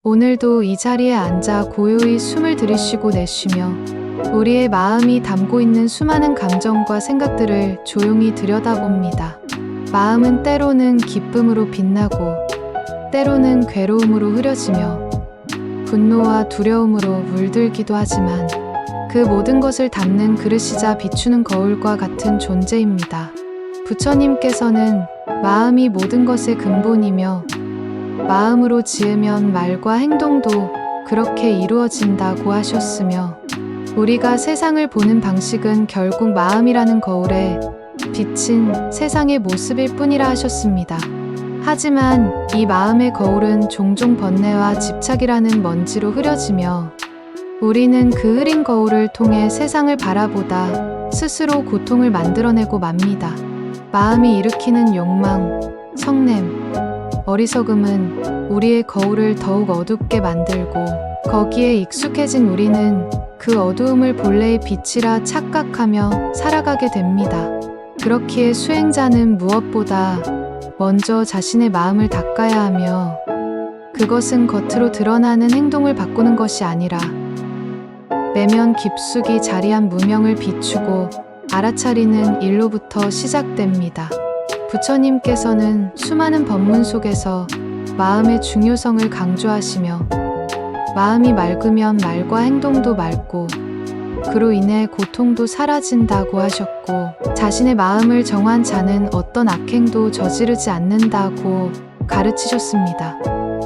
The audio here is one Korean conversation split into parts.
오늘도 이 자리에 앉아 고요히 숨을 들이쉬고 내쉬며 우리의 마음이 담고 있는 수많은 감정과 생각들을 조용히 들여다봅니다. 마음은 때로는 기쁨으로 빛나고 때로는 괴로움으로 흐려지며 분노와 두려움으로 물들기도 하지만 그 모든 것을 담는 그릇이자 비추는 거울과 같은 존재입니다. 부처님께서는 마음이 모든 것의 근본이며 마음으로 지으면 말과 행동도 그렇게 이루어진다고 하셨으며 우리가 세상을 보는 방식은 결국 마음이라는 거울에 비친 세상의 모습일 뿐이라 하셨습니다. 하지만 이 마음의 거울은 종종 번뇌와 집착이라는 먼지로 흐려지며 우리는 그 흐린 거울을 통해 세상을 바라보다 스스로 고통을 만들어내고 맙니다. 마음이 일으키는 욕망, 성냄, 어리석음은 우리의 거울을 더욱 어둡게 만들고 거기에 익숙해진 우리는 그 어두움을 본래의 빛이라 착각하며 살아가게 됩니다. 그렇기에 수행자는 무엇보다 먼저 자신의 마음을 닦아야 하며 그것은 겉으로 드러나는 행동을 바꾸는 것이 아니라 내면 깊숙이 자리한 무명을 비추고 알아차리는 일로부터 시작됩니다. 부처님께서는 수많은 법문 속에서 마음의 중요성을 강조하시며 마음이 맑으면 말과 행동도 맑고 그로 인해 고통도 사라진다고 하셨고 자신의 마음을 정한 자는 어떤 악행도 저지르지 않는다고 가르치셨습니다.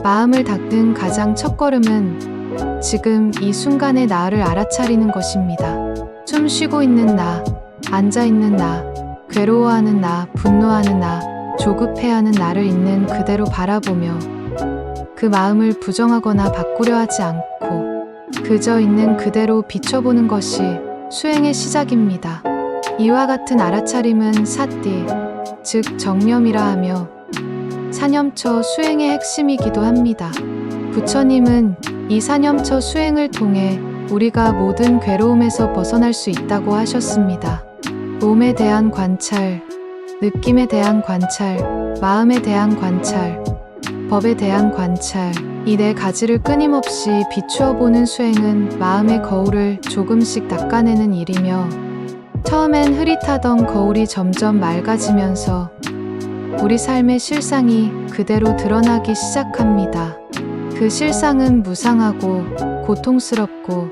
마음을 닦는 가장 첫걸음은 지금 이 순간의 나를 알아차리는 것입니다. 숨 쉬고 있는 나, 앉아 있는 나, 괴로워하는 나, 분노하는 나, 조급해하는 나를 있는 그대로 바라보며 그 마음을 부정하거나 바꾸려 하지 않고 그저 있는 그대로 비춰보는 것이 수행의 시작입니다. 이와 같은 알아차림은 사띠, 즉 정념이라 하며 사념처 수행의 핵심이기도 합니다. 부처님은 이 사념처 수행을 통해 우리가 모든 괴로움에서 벗어날 수 있다고 하셨습니다. 몸에 대한 관찰, 느낌에 대한 관찰, 마음에 대한 관찰, 법에 대한 관찰, 이 네 가지를 끊임없이 비추어 보는 수행은 마음의 거울을 조금씩 닦아내는 일이며 처음엔 흐릿하던 거울이 점점 맑아지면서 우리 삶의 실상이 그대로 드러나기 시작합니다. 그 실상은 무상하고 고통스럽고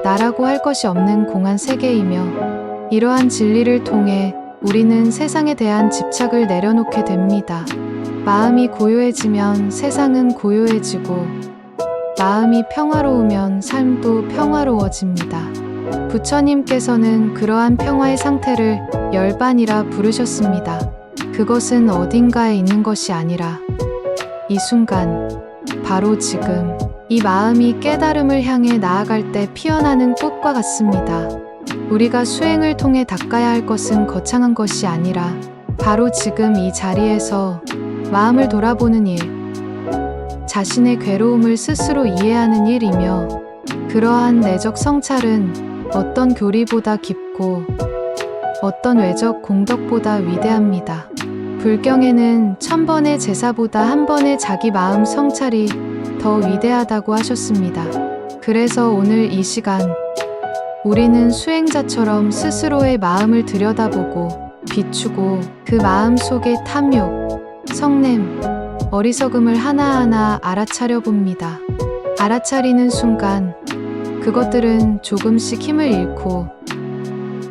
나라고 할 것이 없는 공한 세계이며 이러한 진리를 통해 우리는 세상에 대한 집착을 내려놓게 됩니다. 마음이 고요해지면 세상은 고요해지고 마음이 평화로우면 삶도 평화로워집니다. 부처님께서는 그러한 평화의 상태를 열반이라 부르셨습니다. 그것은 어딘가에 있는 것이 아니라 이 순간, 바로 지금 이 마음이 깨달음을 향해 나아갈 때 피어나는 꽃과 같습니다. 우리가 수행을 통해 닦아야 할 것은 거창한 것이 아니라 바로 지금 이 자리에서 마음을 돌아보는 일, 자신의 괴로움을 스스로 이해하는 일이며 그러한 내적 성찰은 어떤 교리보다 깊고 어떤 외적 공덕보다 위대합니다. 불경에는 1000번의 제사보다 한 번의 자기 마음 성찰이 더 위대하다고 하셨습니다. 그래서 오늘 이 시간 우리는 수행자처럼 스스로의 마음을 들여다보고 비추고 그 마음 속의 탐욕, 성냄, 어리석음을 하나하나 알아차려 봅니다. 알아차리는 순간 그것들은 조금씩 힘을 잃고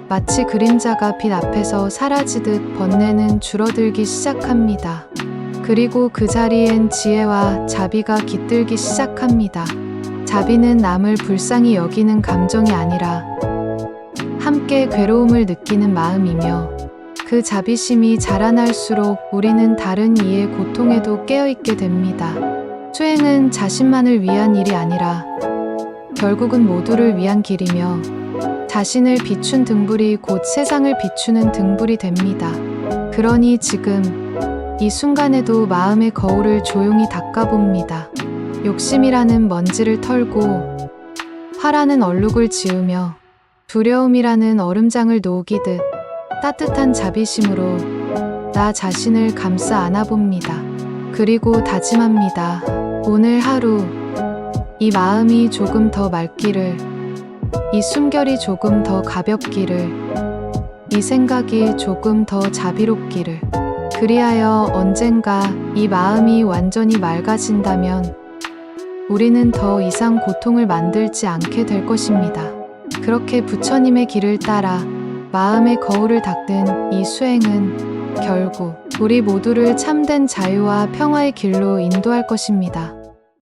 마치 그림자가 빛 앞에서 사라지듯 번뇌는 줄어들기 시작합니다. 그리고 그 자리엔 지혜와 자비가 깃들기 시작합니다. 자비는 남을 불쌍히 여기는 감정이 아니라 함께 괴로움을 느끼는 마음이며 그 자비심이 자라날수록 우리는 다른 이의 고통에도 깨어있게 됩니다. 수행은 자신만을 위한 일이 아니라 결국은 모두를 위한 길이며 자신을 비춘 등불이 곧 세상을 비추는 등불이 됩니다. 그러니 지금 이 순간에도 마음의 거울을 조용히 닦아봅니다. 욕심이라는 먼지를 털고 화라는 얼룩을 지우며 두려움이라는 얼음장을 녹이듯 따뜻한 자비심으로 나 자신을 감싸 안아봅니다. 그리고 다짐합니다. 오늘 하루 이 마음이 조금 더 맑기를, 이 숨결이 조금 더 가볍기를, 이 생각이 조금 더 자비롭기를. 그리하여 언젠가 이 마음이 완전히 맑아진다면 우리는 더 이상 고통을 만들지 않게 될 것입니다. 그렇게 부처님의 길을 따라 마음의 거울을 닦는 이 수행은 결국 우리 모두를 참된 자유와 평화의 길로 인도할 것입니다.